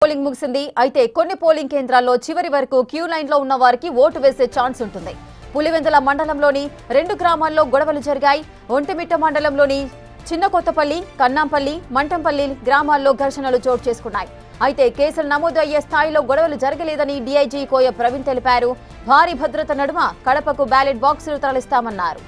Polling ముగిసింది. అయితే కొన్ని పోలింగ్ కేంద్రాల్లో చివరి వరకు క్యూ లైన్ లో ఉన్న వారికి ఓటు వేసే ఛాన్స్ ఉంటుంది. పులివెందుల మండలంలోని 2 గ్రామాల్లో గొడవలు జరిగాయి. ఒంటిమిట్ట మండలంలోని చిన్నకొత్తపల్లి, కన్నాంపల్లి, మంటంపల్లి గ్రామాల్లో ఘర్షణలు చోటు చేసుకున్నాయి. అయితే కేసులు నమోదు అయ్యే స్థాయిలో గొడవలు జరగలేదని డీఐజీ కోయ ప్రవీణ్ తెలిపారు. భారీ భద్రత నడుమ కడపకు బ్యాలెట్ బాక్సులు తరలిస్తామన్నారు.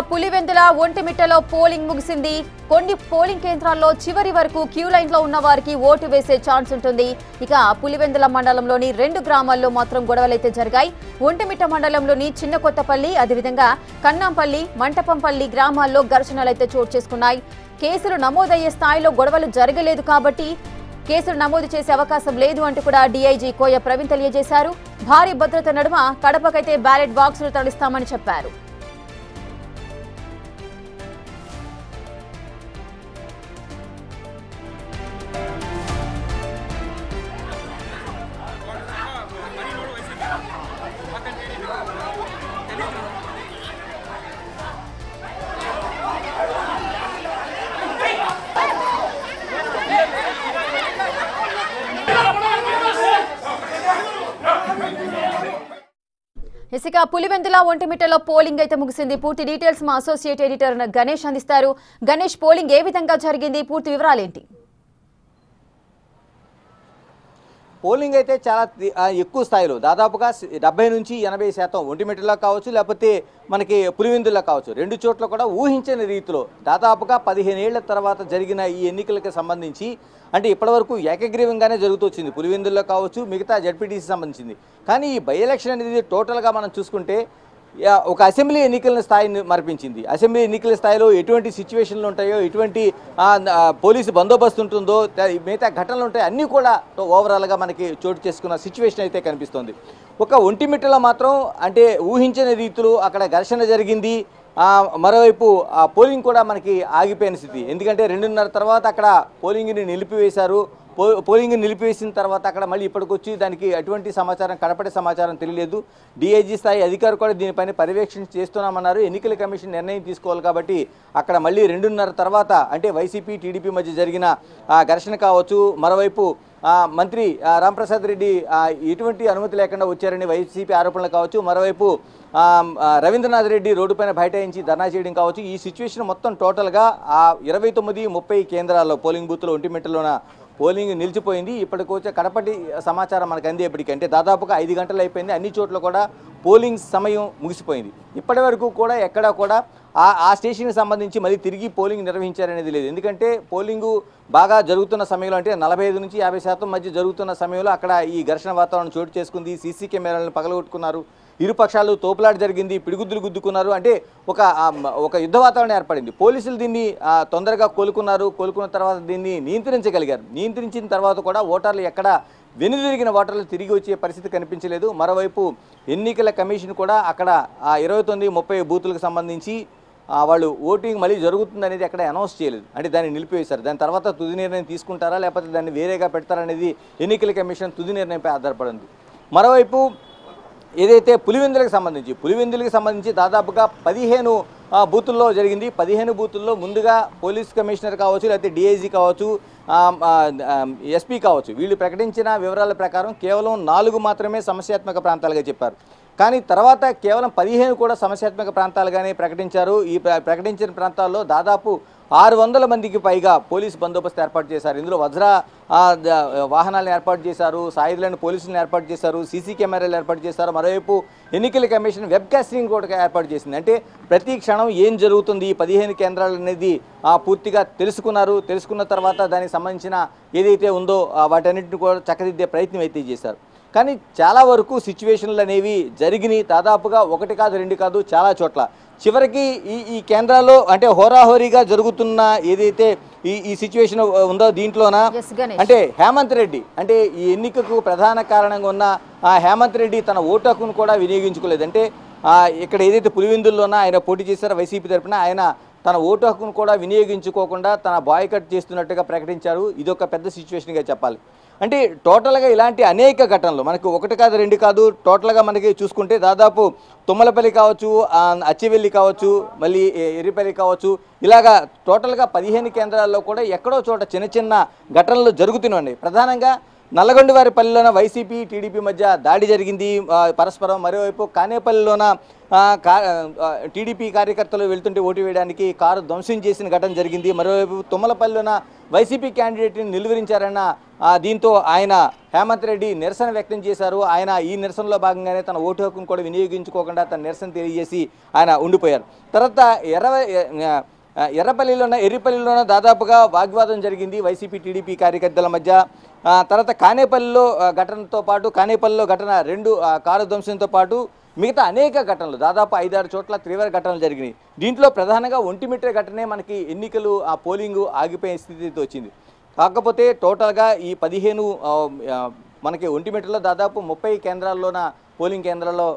పులివెందుల ఒంటిమిట్టలో పోలింగ్ ముగిసింది. కొన్ని పోలింగ్ కేంద్రాల్లో చివరి వరకు క్యూ లైన్ లో ఉన్న వారికి ఓటు వేసే ఛాన్స్ ఉంటుంది. ఇక పులివెందుల మండలంలోని 2 గ్రామాల్లో మాత్రం గొడవలైతే జరిగాయి. ఒంటిమిట్ట మండలంలోని చిన్నకొత్తపల్లి, అదేవిధంగా కన్నాంపల్లి, మంటపంపల్లి గ్రామాల్లో ఘర్షణలైతే చోటు చేసుకున్నాయి. కేసులు నమోదయ్యే స్థాయిలో గొడవలు జరగలేదు కాబట్టి కేసులు నమోదు చేసే అవకాశం లేదు అంటూ కూడా డీఐజీ కోయ ప్రవీణ్ తెలియజేశారు. భారీ భద్రత నడుమ కడపకైతే బ్యాలెట్ బాక్సులు తరలిస్తామని చెప్పారు. ఇసుక పులివెందుల ఒంటిమిట్టలో పోలింగ్ అయితే ముగిసింది. పూర్తి డీటెయిల్స్ మా అసోసియేట్ ఎడిటర్ గణేష్ అందిస్తారు. గణేష్, పోలింగ్ ఏ విధంగా జరిగింది, పూర్తి వివరాలేంటి? పోలింగ్ అయితే చాలా ఎక్కువ స్థాయిలో దాదాపుగా 70 నుంచి 80% ఒంటిమిట్టలో కావచ్చు, లేకపోతే మనకి పులివెందుల్లో కావచ్చు, 2 చోట్ల కూడా ఊహించని రీతిలో దాదాపుగా 15 ఏళ్ల తర్వాత జరిగిన ఈ ఎన్నికలకు సంబంధించి అంటే ఇప్పటివరకు ఏకగ్రీవంగానే జరుగుతూ వచ్చింది. పులివెందుల్లో కావచ్చు, మిగతా జడ్పీటీసీ సంబంధించింది. కానీ ఈ బై ఎలక్షన్ అనేది టోటల్గా మనం చూసుకుంటే ఒక అసెంబ్లీ ఎన్నికల స్థాయిని మరిపించింది. అసెంబ్లీ ఎన్నికల స్థాయిలో ఎటువంటి సిచ్యువేషన్లు ఉంటాయో, ఎటువంటి పోలీసు బందోబస్తు ఉంటుందో, మిగతా ఘటనలు ఉంటాయో అన్నీ కూడా ఓవరాల్గా మనకి చోటు చేసుకున్న సిచ్యువేషన్ అయితే కనిపిస్తోంది. ఒక ఒంటిమిట్టలో మాత్రం అంటే ఊహించని రీతిలో అక్కడ ఘర్షణ జరిగింది. మరోవైపు పోలింగ్ కూడా మనకి ఆగిపోయిన స్థితి. ఎందుకంటే 2:30 తర్వాత అక్కడ పోలింగ్ని నిలిపివేశారు. పోలింగ్ నిలిపివేసిన తర్వాత అక్కడ మళ్ళీ ఇప్పటికొచ్చి దానికి అటువంటి సమాచారం, కడపటి సమాచారం తెలియలేదు. డీఐజీ స్థాయి అధికారులు కూడా దీనిపైన పర్యవేక్షణ చేస్తున్నామన్నారు. ఎన్నికల కమిషన్ నిర్ణయం తీసుకోవాలి కాబట్టి అక్కడ మళ్ళీ 2:30 తర్వాత అంటే వైసీపీ టీడీపీ మధ్య జరిగిన ఘర్షణ కావచ్చు, మరోవైపు మంత్రి రాంప్రసాద్ రెడ్డి ఎటువంటి అనుమతి లేకుండా వచ్చారని వైసీపీ ఆరోపణలు కావచ్చు, మరోవైపు రవీంద్రనాథ్ రెడ్డి రోడ్డుపైన బైఠాయించి ధర్నా చేయడం కావచ్చు. ఈ సిచ్యువేషన్ మొత్తం టోటల్గా 29-30 కేంద్రాల్లో పోలింగ్ బూత్లో ఒంటిమిట్టలోన పోలింగ్ నిలిచిపోయింది. ఇప్పటికొచ్చే కడపటి సమాచారం మనకు అందేపటికి అంటే దాదాపుగా 5 గంటలు అయిపోయింది. అన్ని చోట్ల కూడా పోలింగ్ సమయం ముగిసిపోయింది. ఇప్పటి వరకు కూడా ఎక్కడా కూడా ఆ స్టేషన్కి సంబంధించి మళ్ళీ తిరిగి పోలింగ్ నిర్వహించారనేది లేదు. ఎందుకంటే పోలింగు బాగా జరుగుతున్న సమయంలో అంటే 45 నుంచి 50% మధ్య జరుగుతున్న సమయంలో అక్కడ ఈ ఘర్షణ వాతావరణం చోటు చేసుకుంది. సీసీ కెమెరాలను పగలగొట్టుకున్నారు. ఇరుపక్షాలు తోపులాట జరిగింది, పిడిగుద్దులు గుద్దుకున్నారు. అంటే ఒక యుద్ధ వాతావరణం ఏర్పడింది. పోలీసులు దీన్ని తొందరగా కోలుకున్న తర్వాత దీన్ని నియంత్రించగలిగారు. నియంత్రించిన తర్వాత కూడా ఓటర్లు ఎక్కడ వెనుదిరిగిన ఓటర్లు తిరిగి వచ్చే పరిస్థితి కనిపించలేదు. మరోవైపు ఎన్నికల కమిషన్ కూడా అక్కడ 29-30 బూతులకు సంబంధించి వాళ్ళు ఓటింగ్ మళ్ళీ జరుగుతుందనేది అక్కడ అనౌన్స్ చేయలేదు. అంటే దాన్ని నిలిపివేశారు. దాని తర్వాత తుది నిర్ణయం తీసుకుంటారా లేకపోతే దాన్ని వేరేగా పెడతారనేది ఎన్నికల కమిషన్ తుది నిర్ణయంపై ఆధారపడింది. మరోవైపు ఏదైతే పులివెందులకు సంబంధించి దాదాపుగా 15 బూతుల్లో జరిగింది. 15 బూతుల్లో ముందుగా పోలీస్ కమిషనర్ కావచ్చు, లేకపోతే డీఐజీ కావచ్చు, ఎస్పీ కావచ్చు, వీళ్ళు ప్రకటించిన వివరాల ప్రకారం కేవలం 4 మాత్రమే సమస్యాత్మక ప్రాంతాలుగా చెప్పారు. కానీ తర్వాత కేవలం 15 కూడా సమస్యాత్మక ప్రాంతాలుగానే ప్రకటించారు. ఈ ప్రకటించిన ప్రాంతాల్లో దాదాపు 600 మందికి పైగా పోలీసు బందోబస్తు ఏర్పాటు చేశారు. ఇందులో వజ్ర వాహనాలను ఏర్పాటు చేశారు, సాయుధులను పోలీసులను ఏర్పాటు చేశారు, సీసీ కెమెరాలు ఏర్పాటు చేశారు. మరోవైపు ఎన్నికల కమిషన్ వెబ్ కాస్టింగ్ కూడా ఏర్పాటు చేసింది. అంటే ప్రతి క్షణం ఏం జరుగుతుంది ఈ 15 కేంద్రాలు అనేది పూర్తిగా తెలుసుకున్న తర్వాత దానికి సంబంధించిన ఏదైతే ఉందో వాటన్నిటిని కూడా చక్కదిద్దే ప్రయత్నం అయితే చేశారు. కానీ చాలా వరకు సిచ్యువేషన్లు అనేవి జరిగినాయి. దాదాపుగా 1 కాదు 2 కాదు చాలా చోట్ల. చివరికి ఈ కేంద్రాల్లో అంటే హోరాహోరీగా జరుగుతున్న ఏదైతే ఈ సిచ్యువేషన్ ఉందో దీంట్లోన అంటే హేమంత్ రెడ్డి అంటే ఈ ఎన్నికకు ప్రధాన కారణంగా ఉన్న హేమంత్ రెడ్డి తన ఓటు హక్కును కూడా వినియోగించుకోలేదు. అంటే ఇక్కడ ఏదైతే పులివెందుల్లోన ఆయన పోటీ చేశారో వైసీపీ తరపున ఆయన తన ఓటు హక్కును కూడా వినియోగించుకోకుండా తన బాయ్కట్ చేస్తున్నట్టుగా ప్రకటించారు. ఇదొక పెద్ద సిచ్యువేషన్గా చెప్పాలి. అంటే టోటల్గా ఇలాంటి అనేక ఘటనలు మనకు ఒకటి కాదు రెండు కాదు, టోటల్గా మనకి చూసుకుంటే దాదాపు తుమ్మలపల్లి కావచ్చు, అచ్చివెల్లి కావచ్చు, మళ్ళీ ఎర్రిపల్లి కావచ్చు, ఇలాగా టోటల్గా 15 కేంద్రాల్లో కూడా ఎక్కడో చోట చిన్న చిన్న ఘటనలు జరుగుతున్నాయి. ప్రధానంగా నల్లగొండవారిపల్లిలోన వైసీపీ టీడీపీ మధ్య దాడి జరిగింది పరస్పరం. మరోవైపు కానేపల్లిలోన టీడీపీ కార్యకర్తలు వెళ్తుంటే ఓటు వేయడానికి కారు ధ్వంసం చేసిన ఘటన జరిగింది. మరోవైపు తుమ్మలపల్లిలోన వైసీపీ క్యాండిడేట్ని నిలువరించారన్న దీంతో ఆయన హేమంత్ రెడ్డి నిరసన వ్యక్తం చేశారు. ఆయన ఈ నిరసనలో భాగంగానే తన ఓటు హక్కును కూడా వినియోగించుకోకుండా తన నిరసన తెలియజేసి ఆయన ఉండిపోయారు. తర్వాత ఎర్రిపల్లిలోన దాదాపుగా వాగ్వాదం జరిగింది వైసీపీ టీడీపీ కార్యకర్తల మధ్య. తర్వాత కానేపల్లిలో ఘటనతో పాటు కానేపల్లిలో ఘటన 2 కారు ధ్వంసంతో పాటు మిగతా అనేక ఘటనలు దాదాపు 5-6 చోట్ల తీవ్ర ఘటనలు జరిగినాయి. దీంట్లో ప్రధానంగా ఒంటిమిట్ట ఘటనే మనకి ఎన్నికలు పోలింగు ఆగిపోయే స్థితితో వచ్చింది. కాకపోతే టోటల్గా ఈ 15 మనకి ఒంటిమిట్టలో దాదాపు 30 కేంద్రాల్లోన పోలింగ్ కేంద్రాల్లో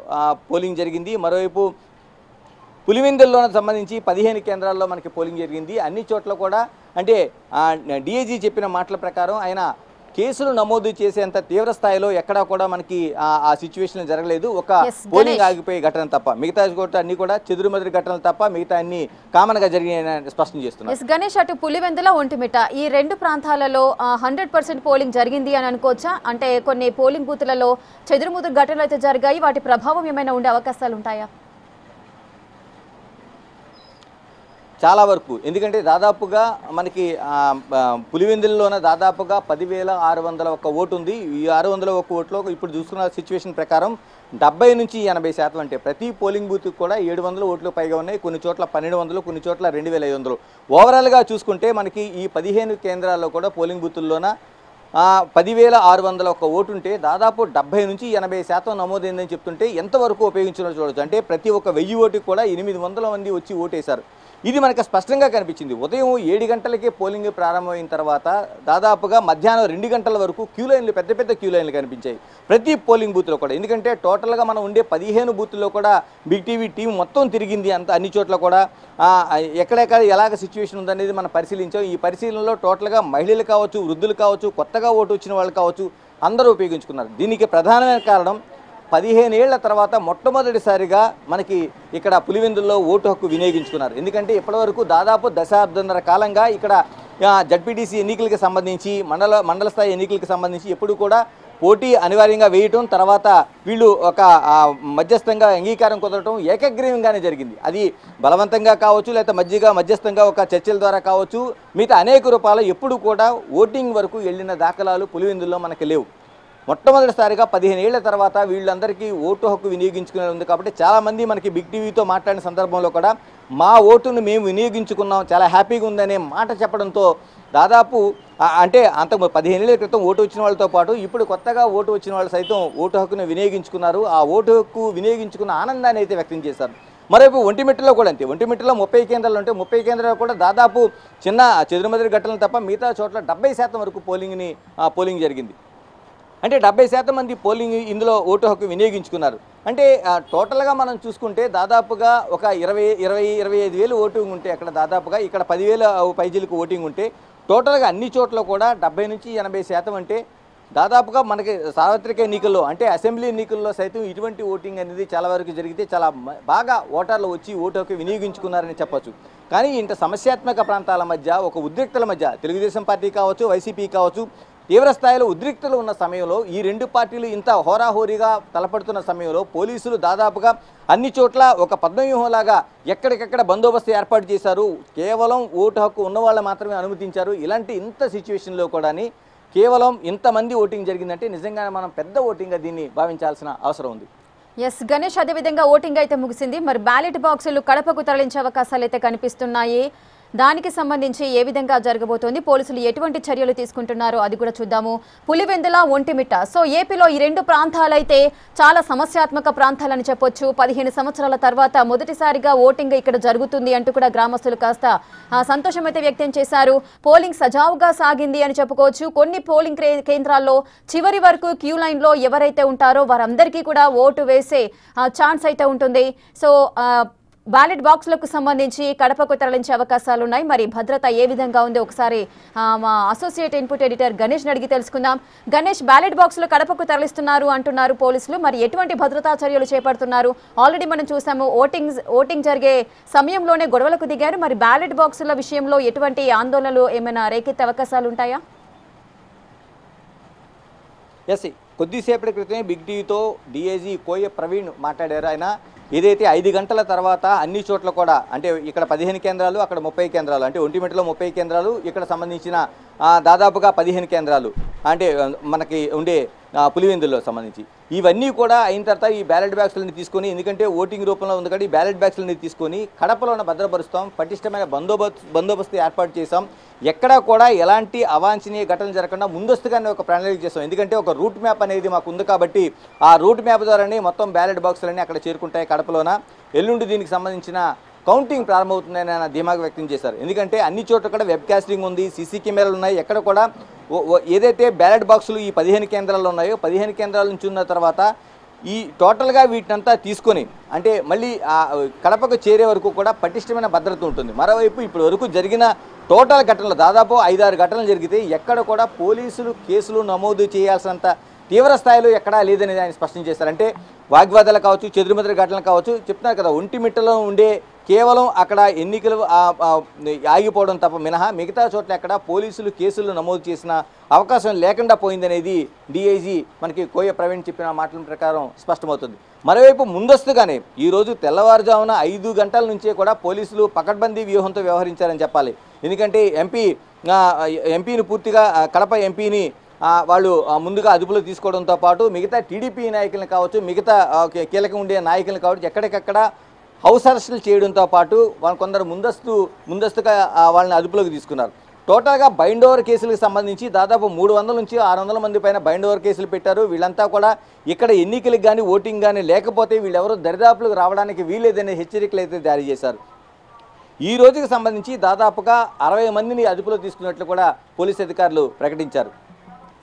పోలింగ్ జరిగింది. మరోవైపు పులివెందుల్లోన సంబంధించి 15 కేంద్రాల్లో మనకి పోలింగ్ జరిగింది. అన్ని చోట్ల కూడా అంటే డిఐజీ చెప్పిన మాటల ప్రకారం ఆయన కేసులు నమోదు చేసేంత తీవ్ర స్థాయిలో ఎక్కడా కూడా మనకి ఆ సిచ్యువేషన్ జరగలేదు. ఒక పోలింగ్ ఆగిపోయే ఘటన తప్ప మిగతా అన్ని కూడా చెదురుమదురు ఘటనలు తప్ప మిగతా అన్ని కామన్ గా జరిగినాయని స్పష్టం చేస్తున్నారు. గణేష్, అటు పులివెందుల ఒంటిమిట్ట ఈ 2 ప్రాంతాలలో 100% పోలింగ్ జరిగింది అని అనుకోవచ్చా? అంటే కొన్ని పోలింగ్ బూత్లలో చెదురుముదురు ఘటనలు అయితే జరిగాయి, వాటి ప్రభావం ఏమైనా ఉండే అవకాశాలు ఉంటాయా? చాలా వరకు, ఎందుకంటే దాదాపుగా మనకి పులివెందుల్లోన దాదాపుగా 10,601 ఓటు ఉంది. ఈ 601 ఓట్లో ఇప్పుడు చూసుకున్న సిచ్యువేషన్ ప్రకారం 70 నుంచి 80% అంటే ప్రతి పోలింగ్ బూత్కి కూడా 700 ఓట్లు పైగా ఉన్నాయి. కొన్ని చోట్ల 1200, కొన్ని చోట్ల 2500. ఓవరాల్గా చూసుకుంటే మనకి ఈ 15 కేంద్రాల్లో కూడా పోలింగ్ బూతుల్లోన 10,601 ఓటు ఉంటే దాదాపు 70 నుంచి 80% నమోదైందని చెప్తుంటే ఎంతవరకు ఉపయోగించాలో చూడవచ్చు. అంటే ప్రతి ఒక్క 1000 ఓటుకి కూడా 800 మంది వచ్చి ఓటేశారు. ఇది మనకు స్పష్టంగా కనిపించింది. ఉదయం 7 గంటలకే పోలింగ్ ప్రారంభమైన తర్వాత దాదాపుగా మధ్యాహ్నం 2 గంటల వరకు క్యూ లైన్లు, పెద్ద పెద్ద క్యూ లైన్లు కనిపించాయి ప్రతి పోలింగ్ బూత్లో కూడా. ఎందుకంటే టోటల్గా మనం ఉండే 15 బూత్ల్లో కూడా బిగ్ టీవీ టీం మొత్తం తిరిగింది అన్ని చోట్ల కూడా. ఎక్కడెక్కడ ఎలాగ సిచ్యువేషన్ ఉందనేది మనం పరిశీలించాం. ఈ పరిశీలనలో టోటల్గా మహిళలు కావచ్చు, వృద్ధులు కావచ్చు, కొత్తగా ఓటు వచ్చిన వాళ్ళు కావచ్చు, అందరూ ఉపయోగించుకున్నారు. దీనికి ప్రధానమైన కారణం 15 ఏళ్ల తర్వాత మొట్టమొదటిసారిగా మనకి ఇక్కడ పులివెందుల్లో ఓటు హక్కు వినియోగించుకున్నారు. ఎందుకంటే ఇప్పటివరకు దాదాపు దశాబ్దంన్నర కాలంగా ఇక్కడ జడ్పీటీసీ ఎన్నికలకు సంబంధించి మండల స్థాయి ఎన్నికలకు సంబంధించి ఎప్పుడు కూడా పోటీ అనివార్యంగా వేయటం, తర్వాత వీళ్ళు ఒక మధ్యస్థంగా అంగీకారం కుదరటం ఏకగ్రీవంగానే జరిగింది. అది బలవంతంగా కావచ్చు, లేకపోతే మధ్యస్థంగా ఒక చర్చల ద్వారా కావచ్చు, మిగతా అనేక రూపాయలు ఎప్పుడు కూడా ఓటింగ్ వరకు వెళ్ళిన దాఖలాలు పులివెందుల్లో మనకి లేవు. మొట్టమొదటిసారిగా 15 ఏళ్ల తర్వాత వీళ్ళందరికీ ఓటు హక్కు వినియోగించుకునే ఉంది. కాబట్టి చాలామంది మనకి బిగ్ టీవీతో మాట్లాడిన సందర్భంలో కూడా మా ఓటును మేము వినియోగించుకున్నాం, చాలా హ్యాపీగా ఉందనే మాట చెప్పడంతో దాదాపు అంటే అంతకు 15 ఏళ్ల క్రితం ఓటు వచ్చిన వాళ్ళతో పాటు ఇప్పుడు కొత్తగా ఓటు వచ్చిన వాళ్ళు సైతం ఓటు హక్కును వినియోగించుకున్నారు. ఆ ఓటు హక్కు వినియోగించుకున్న ఆనందాన్ని అయితే వ్యక్తం చేశారు. మరోవైపు ఒంటిమిట్టలో కూడా అంతే. ఒంటిమిట్టలో 30 కేంద్రాలు ఉంటే 30 కేంద్రాలు కూడా దాదాపు చిన్న చెదురుమదురు ఘటనలు తప్ప మిగతా చోట్ల 70% వరకు పోలింగ్ జరిగింది. అంటే 70% మంది పోలింగ్ ఇందులో ఓటు హక్కు వినియోగించుకున్నారు. అంటే టోటల్గా మనం చూసుకుంటే దాదాపుగా ఒక 25 వేలు ఓటింగ్ ఉంటే అక్కడ దాదాపుగా ఇక్కడ 10,000 పైజీలకు ఓటింగ్ ఉంటే టోటల్గా అన్ని చోట్ల కూడా 70 నుంచి 80% అంటే దాదాపుగా మనకి సార్వత్రిక ఎన్నికల్లో అంటే అసెంబ్లీ ఎన్నికల్లో సైతం ఇటువంటి ఓటింగ్ అనేది చాలా వరకు జరిగితే చాలా బాగా ఓటర్లు వచ్చి ఓటు హక్కు వినియోగించుకున్నారని చెప్పొచ్చు. కానీ ఇంత సమస్యాత్మక ప్రాంతాల మధ్య ఒక ఉద్రిక్తల మధ్య తెలుగుదేశం పార్టీ కావచ్చు, వైసీపీ కావచ్చు, తీవ్ర స్థాయిలో ఉద్రిక్తలు ఉన్న సమయంలో ఈ 2 పార్టీలు ఇంత హోరాహోరీగా తలపడుతున్న సమయంలో పోలీసులు దాదాపుగా అన్ని చోట్ల ఒక పద్మవ్యూహంలాగా ఎక్కడికెక్కడ బందోబస్తు ఏర్పాటు చేశారు. కేవలం ఓటు హక్కు ఉన్న వాళ్ళు మాత్రమే అనుమతించారు. ఇలాంటి ఇంత సిచ్యువేషన్లో కూడా కేవలం ఇంతమంది ఓటింగ్ జరిగిందంటే నిజంగానే మనం పెద్ద ఓటింగ్గా దీన్ని భావించాల్సిన అవసరం ఉంది. ఎస్ గణేష్, అదేవిధంగా ఓటింగ్ అయితే ముగిసింది. మరి బ్యాలెట్ బాక్సులు కడపకు తరలించే అవకాశాలు అయితే కనిపిస్తున్నాయి. దానికి సంబంధించి ఏ విధంగా జరగబోతోంది, పోలీసులు ఎటువంటి చర్యలు తీసుకుంటున్నారో అది కూడా చూద్దాము. పులివెందుల, ఒంటిమిట్ట, సో ఏపీలో ఈ 2 ప్రాంతాలైతే చాలా సమస్యాత్మక ప్రాంతాలని చెప్పొచ్చు. 15 సంవత్సరాల తర్వాత మొదటిసారిగా ఓటింగ్ ఇక్కడ జరుగుతుంది అంటూ కూడా గ్రామస్తులు కాస్త సంతోషం అయితే వ్యక్తం చేశారు. పోలింగ్ సజావుగా సాగింది అని చెప్పుకోవచ్చు. కొన్ని పోలింగ్ కేంద్రాల్లో చివరి వరకు క్యూ లైన్లో ఎవరైతే ఉంటారో వారందరికీ కూడా ఓటు వేసే ఛాన్స్ అయితే ఉంటుంది. సో బ్యాలెట్ బాక్సులకు సంబంధించి కడపకు తరలించే అవకాశాలున్నాయి. మరి భద్రత ఏ విధంగా ఉంది ఒకసారి మా అసోసియేట్ ఇన్పుట్ ఎడిటర్ గణేష్ అడిగి తెలుసుకుందాం. గణేష్, బ్యాలెట్ బాక్సులు కడపకు తరలిస్తున్నారు అంటున్నారు పోలీసులు, మరి ఎటువంటి భద్రతా చర్యలు చేపడుతున్నారు? ఆల్రెడీ మనం చూసాము ఓటింగ్ జరిగే సమయంలోనే గొడవలకు దిగారు. మరి బ్యాలెట్ బాక్సుల విషయంలో ఎటువంటి ఆందోళనలు ఏమైనా రేకెత్తే అవకాశాలు ఉంటాయా? ఎస్, కొద్దిసేపటి క్రితమే బిగ్ టీవీతో డీఐజీ కోయ ప్రవీణ్ మాట్లాడారు. ఆయన ఏదైతే 5 గంటల తర్వాత అన్ని చోట్ల కూడా, అంటే ఇక్కడ 15 కేంద్రాలు, అక్కడ 30 కేంద్రాలు, అంటే ఒంటిమిట్టలో 30 కేంద్రాలు, ఇక్కడ సంబంధించిన దాదాపుగా 15 కేంద్రాలు, అంటే మనకి ఉండే పులివెందుల్లో సంబంధించి ఇవన్నీ కూడా అయిన తర్వాత ఈ బ్యాలెట్ బ్యాగ్స్లని తీసుకొని, ఎందుకంటే ఓటింగ్ రూపంలో ఉంది కాబట్టి ఈ బ్యాలెట్ బ్యాగ్స్లని తీసుకొని కడపలోనే భద్రపరుస్తాం, పటిష్టమైన బందోబస్తు ఏర్పాటు చేసాం, ఎక్కడా కూడా ఎలాంటి అవాంఛనీయ ఘటనలు జరగకుండా ముందస్తుగానే ఒక ప్రణాళిక చేస్తాం. ఎందుకంటే ఒక రూట్ మ్యాప్ అనేది మాకు ఉంది కాబట్టి ఆ రూట్ మ్యాప్ ద్వారానే మొత్తం బ్యాలెట్ బాక్సులన్నీ అక్కడ చేరుకుంటాయి కడపలోన. ఎల్లుండి దీనికి సంబంధించిన కౌంటింగ్ ప్రారంభమవుతుందని ఆయన ధీమాగా వ్యక్తం చేశారు. ఎందుకంటే అన్ని చోట్ల కూడా వెబ్ కాస్టింగ్ ఉంది, సీసీ కెమెరాలు ఉన్నాయి, ఎక్కడ కూడా ఏదైతే బ్యాలెట్ బాక్సులు ఈ 15 కేంద్రాలు ఉన్నాయో 15 కేంద్రాల నుంచి ఉన్న తర్వాత ఈ టోటల్గా వీటినంతా తీసుకొని, అంటే మళ్ళీ కడపకు చేరే వరకు కూడా పటిష్టమైన భద్రత ఉంటుంది. మరోవైపు ఇప్పటి వరకు జరిగిన టోటల్ ఘటనలు దాదాపు 5-6 ఘటనలు జరిగితే ఎక్కడ కూడా పోలీసులు కేసులు నమోదు చేయాల్సినంత తీవ్ర స్థాయిలో ఎక్కడా లేదనేది ఆయన స్పష్టం చేశారు. అంటే వాగ్వాదాలు కావచ్చు, చెదురుమదురు ఘటనలు కావచ్చు, చెప్తున్నారు కదా, ఒంటిమిట్టలో ఉండే కేవలం అక్కడ ఎన్నికలు ఆగిపోవడం తప్ప మినహా మిగతా చోట్ల ఎక్కడ పోలీసులు కేసులు నమోదు చేసిన అవకాశం లేకుండా పోయిందనేది డీఐజీ మనకి కోయ ప్రవీణ్ చెప్పిన మాటల ప్రకారం స్పష్టమవుతుంది. మరోవైపు ముందస్తుగానే ఈరోజు తెల్లవారుజామున 5 గంటల నుంచే కూడా పోలీసులు పకడ్బందీ వ్యూహంతో వ్యవహరించారని చెప్పాలి. ఎందుకంటే ఎంపీని పూర్తిగా కడప ఎంపీని వాళ్ళు ముందుగా అదుపులో తీసుకోవడంతో పాటు మిగతా టీడీపీ నాయకులను కావచ్చు, మిగతా కీలకం ఉండే నాయకులను కావచ్చు ఎక్కడికక్కడ హౌస్ అరెస్టులు చేయడంతో పాటు కొందరు ముందస్తుగా వాళ్ళని అదుపులోకి తీసుకున్నారు. టోటల్గా బైండ్ ఓవర్ కేసులకు సంబంధించి దాదాపు 300 నుంచి 600 మంది పైన బైండ్ ఓవర్ కేసులు పెట్టారు. వీళ్ళంతా కూడా ఇక్కడ ఎన్నికలకు కానీ ఓటింగ్ కానీ లేకపోతే వీళ్ళెవరూ దరిదాపులకు రావడానికి వీలేదనే హెచ్చరికలు అయితే జారీ చేశారు. ఈ రోజుకి సంబంధించి దాదాపుగా 60 మందిని అదుపులో తీసుకున్నట్లు కూడా పోలీసు అధికారులు ప్రకటించారు.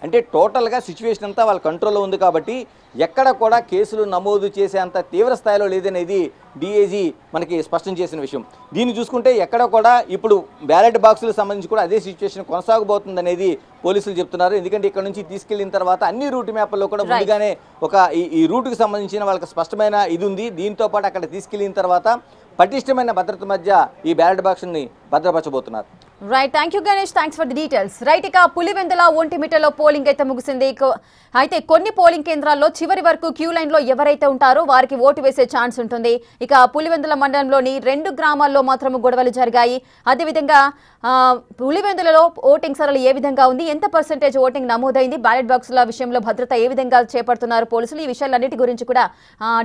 అంటే టోటల్గా సిచ్యువేషన్ అంతా వాళ్ళ కంట్రోల్లో ఉంది కాబట్టి ఎక్కడ కూడా కేసులు నమోదు చేసేంత తీవ్ర స్థాయిలో లేదనేది డీఐజీ మనకి స్పష్టం చేసిన విషయం. దీన్ని చూసుకుంటే ఎక్కడ కూడా ఇప్పుడు బ్యాలెట్ బాక్సులకు సంబంధించి కూడా అదే సిచ్యువేషన్ కొనసాగబోతుందనేది పోలీసులు చెప్తున్నారు. ఎందుకంటే ఇక్కడ నుంచి తీసుకెళ్లిన తర్వాత అన్ని రూట్ మ్యాప్ల్లో కూడా ముందుగానే ఈ రూట్కి సంబంధించిన వాళ్ళకి స్పష్టమైన ఇది ఉంది. దీంతో పాటు అక్కడ తీసుకెళ్లిన తర్వాత పటిష్టమైన భద్రత మధ్య ఈ బ్యాలెట్ బాక్స్ని భద్రపరచబోతున్నారు. Right, thank you Ganesh, thanks for the details. Right, ఇక పులివెందుల ఒంటిమిట్టలో పోలింగ్ అయితే ముగిసింది. అయితే కొన్ని పోలింగ్ కేంద్రాల్లో చివరి వరకు క్యూ లైన్ లో ఎవరైతే ఉంటారో వారికి ఓటు వేసే ఛాన్స్ ఉంటుంది. ఇక పులివెందుల మండలంలోని 2 గ్రామాల్లో మాత్రం గొడవలు జరిగాయి. అదేవిధంగా పులివెందులలో ఓటింగ్ సరళి ఏ విధంగా ఉంది, ఎంత పర్సెంటేజ్ ఓటింగ్ నమోదైంది, బ్యాలెట్ బాక్సుల విషయంలో భద్రత ఏ విధంగా చేపడుతున్నారు పోలీసులు, ఈ విషయాలన్నిటి గురించి కూడా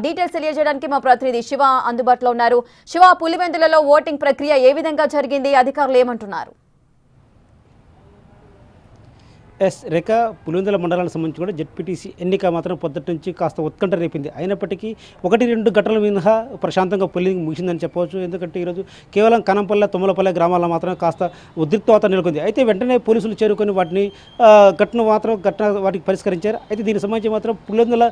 డీటెయిల్స్ తెలియజేయడానికి మా ప్రతినిధి శివ అందుబాటులో ఉన్నారు. శివ, పులివెందులలో ఓటింగ్ ప్రక్రియ ఏ విధంగా జరిగింది, అధికారులు ఏమంటున్నారు? రేఖ, పులివెందుల మండలానికి సంబంధించి కూడా జెడ్పీటీసీ ఎన్నిక మాత్రం పొద్దుటి నుంచి కాస్త ఉత్కంఠ రేపింది. అయినప్పటికీ 1-2 ఘటనల మినహా ప్రశాంతంగా పోలింగ్ ముగిసిందని చెప్పవచ్చు. ఎందుకంటే ఈరోజు కేవలం కనంపల్లె, తుమ్మలపల్లె గ్రామాల్లో మాత్రం కాస్త ఉద్రిక్త వాతావరణం నెలకొంది. అయితే వెంటనే పోలీసులు చేరుకొని వాటికి పరిష్కరించారు. అయితే దీనికి సంబంధించి మాత్రం పులివెందుల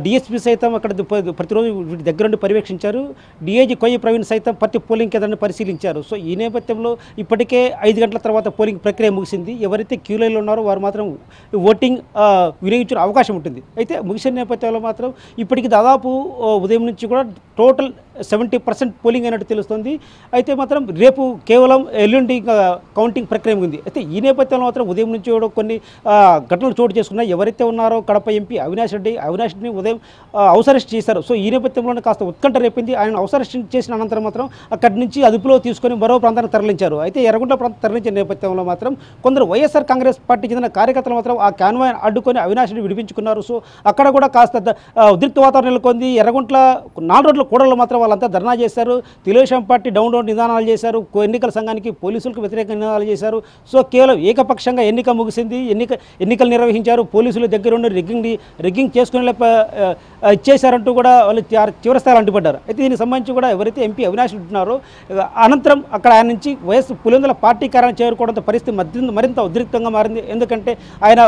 డిఎస్పీ సైతం అక్కడ ప్రతిరోజు వీటి దగ్గరుండి పర్యవేక్షించారు. డీఐజీ కోయ ప్రవీణ్ సైతం ప్రతి పోలింగ్ కేంద్రాన్ని పరిశీలించారు. సో ఈ నేపథ్యంలో ఇప్పటికే 5 గంటల తర్వాత పోలింగ్ ప్రక్రియ ముగిసింది. ఎవరైతే క్యూ లైన్లో ఉన్నారో వారు మాత్రం ఓటింగ్ వినియోగించే అవకాశం ఉంటుంది. అయితే ముగిసిన నేపథ్యంలో మాత్రం ఇప్పటికి దాదాపు ఉదయం నుంచి కూడా టోటల్ 70% పోలింగ్ అయినట్టు తెలుస్తుంది. అయితే మాత్రం రేపు కేవలం ఎల్లుండి కౌంటింగ్ ప్రక్రియ ఉంది. అయితే ఈ నేపథ్యంలో మాత్రం ఉదయం నుంచి కూడా కొన్ని ఘటనలు చోటు చేసుకున్నాయి. ఎవరైతే ఉన్నారో కడప ఎంపీ అవినాష్ రెడ్డిని ఉదయం హౌస్ అరెస్ట్ చేశారు. సో ఈ నేపథ్యంలోనే కాస్త ఉత్కంఠ రేపింది. ఆయన హౌస్ అరెస్ట్ చేసిన అనంతరం మాత్రం అక్కడి నుంచి అదుపులో తీసుకొని మరో ప్రాంతానికి తరలించారు. అయితే ఎర్రగుంట ప్రాంతం తరలించిన నేపథ్యంలో మాత్రం కొందరు వైఎస్ఆర్ కాంగ్రెస్ పార్టీ చెందిన కార్యకర్తలు మాత్రం ఆ కాన్వాయ్ అడ్డుకొని అవినాష్ రెడ్డి విడిపించుకున్నారు. సో అక్కడ కూడా కాస్త ఉద్రిక్త వాతావరణం నెలకొంది. ఎర్రగుంట్ల 4 రోడ్ల కూడల్లో మాత్రం వాళ్ళంతా ధర్నా చేశారు. తెలుగుదేశం పార్టీ డౌన్ నిదానాలు చేశారు. ఎన్నికల సంఘానికి పోలీసులకు వ్యతిరేక నినాదాలు చేశారు. సో కేవలం ఏకపక్షంగా ఎన్నిక ముగిసింది. ఎన్నికలు నిర్వహించారు. పోలీసులు దగ్గర ఉండి రిగ్గింగ్ చేసుకునే ఇచ్చేశారంటూ కూడా వాళ్ళు చివరిస్థాయిలో అంటుపడ్డారు. అయితే దీనికి సంబంధించి కూడా ఎవరైతే ఎంపీ అవినాష్ ఉంటున్నారో అనంతరం అక్కడ ఆయన నుంచి పులివెందుల పార్టీ కార్యాలయం చేరుకోవడంతో పరిస్థితి మరింత ఉద్రిక్తంగా మారింది. ఎందుకంటే ఆయన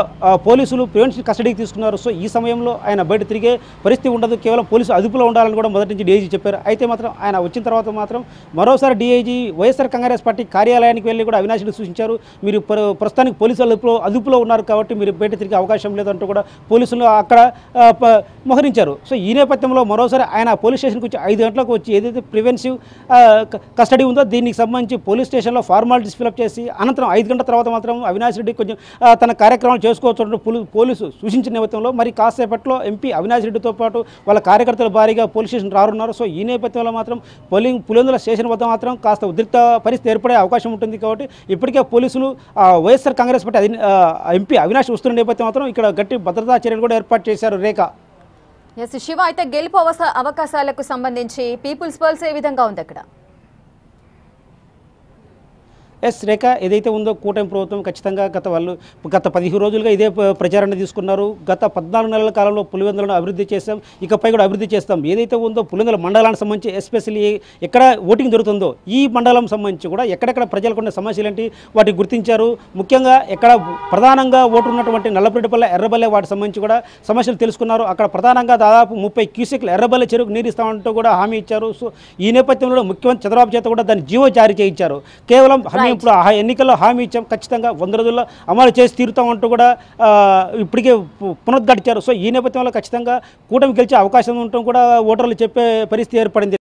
పోలీసులు ప్రివెన్షన్ కస్టడీకి తీసుకున్నారు. సో ఈ సమయంలో ఆయన బయట తిరిగే పరిస్థితి ఉండదు. కేవలం పోలీసు అదుపులో ఉండాలని కూడా మొదటి నుంచి డీఐజీ చెప్పారు. అయితే మాత్రం ఆయన వచ్చిన తర్వాత మాత్రం మరోసారి డీఐజీ వైఎస్ఆర్ కాంగ్రెస్ పార్టీ కార్యాలయానికి వెళ్ళి కూడా అవినాష్ రెడ్డి సూచించారు, మీరు ప్రస్తుతానికి పోలీసులు అదుపులో ఉన్నారు కాబట్టి మీరు బయట తిరిగే అవకాశం లేదంటూ కూడా పోలీసులు అక్కడ మోహరించారు. సో ఈ నేపథ్యంలో మరోసారి ఆయన పోలీస్ స్టేషన్కి వచ్చి 5 గంటలకు వచ్చి ఏదైతే ప్రివెన్సివ్ కస్టడీ ఉందో దీనికి సంబంధించి పోలీస్ స్టేషన్లో ఫార్మాలిటీస్ ఫిలప్ చేసి అనంతరం 5 గంటల తర్వాత మాత్రం అవినాష్ రెడ్డి కొంచెం తన కార్యక్రమాలు చేసుకోవచ్చు పోలీసు సూచించిన నేపథ్యంలో మరి కాసేపట్లో ఎంపీ అవినాష్ రెడ్డితో పాటు వాళ్ళ కార్యకర్తల భారీగా పోలీస్ స్టేషన్ రానున్నారు. సో ఈ నేపథ్యంలో మాత్రం పులివెందుల స్టేషన్ వద్ద మాత్రం కాస్త ఉద్రిక్త పరిస్థితి ఏర్పడే అవకాశం ఉంటుంది. కాబట్టి ఇప్పటికే పోలీసులు వైఎస్ఆర్ కాంగ్రెస్ పార్టీ ఎంపీ అవినాష్ వస్తున్న నేపథ్యం మాత్రం ఇక్కడ గట్టి భద్రతా చర్యలు కూడా ఏర్పాటు చేశారు. రేఖ. ఎస్ శివ, అయితే గెలుపు అవకాశాలకు సంబంధించి పీపుల్స్ పల్స్ ఏ విధంగా ఉంది అక్కడ? ఎస్ రేఖ, ఏదైతే ఉందో కూటమి ప్రభుత్వం ఖచ్చితంగా గత 15 రోజులుగా ఇదే ప్రచారాన్ని తీసుకున్నారు. గత 14 నెలల కాలంలో పులివెందులను అభివృద్ధి చేస్తాం, ఇకపై కూడా అభివృద్ధి చేస్తాం. ఏదైతే ఉందో పులివెందుల మండలానికి సంబంధించి ఎస్పెషల్లీ ఎక్కడ ఓటింగ్ జరుగుతుందో ఈ మండలం సంబంధించి కూడా ఎక్కడెక్కడ ప్రజలకు ఉన్న సమస్యలు ఏంటి వాటిని గుర్తించారు. ముఖ్యంగా ఎక్కడ ప్రధానంగా ఓటు ఉన్నటువంటి నల్లపురెడ్డిపల్లె, ఎర్రబల్లె వాటి సంబంధించి కూడా సమస్యలు తెలుసుకున్నారు. అక్కడ ప్రధానంగా దాదాపు 30 క్యూసెక్ల ఎర్రబల్లె చెరువుకు నీరు ఇస్తామంటూ కూడా హామీ ఇచ్చారు. సో ఈ నేపథ్యంలో ముఖ్యమంత్రి చంద్రబాబు చేత కూడా దాన్ని జీవో జారీ చేయించారు. కేవలం ఇప్పుడు ఆ ఎన్నికల్లో హామీ ఇచ్చాం, ఖచ్చితంగా 100 రోజుల్లో అమలు చేసి తీరుతామంటూ కూడా ఇప్పటికే పునరుద్ధరించారు. సో ఈ నేపథ్యంలో ఖచ్చితంగా కూటమి గెలిచే అవకాశం ఉండటం కూడా ఓటర్లు చెప్పే పరిస్థితి ఏర్పడింది.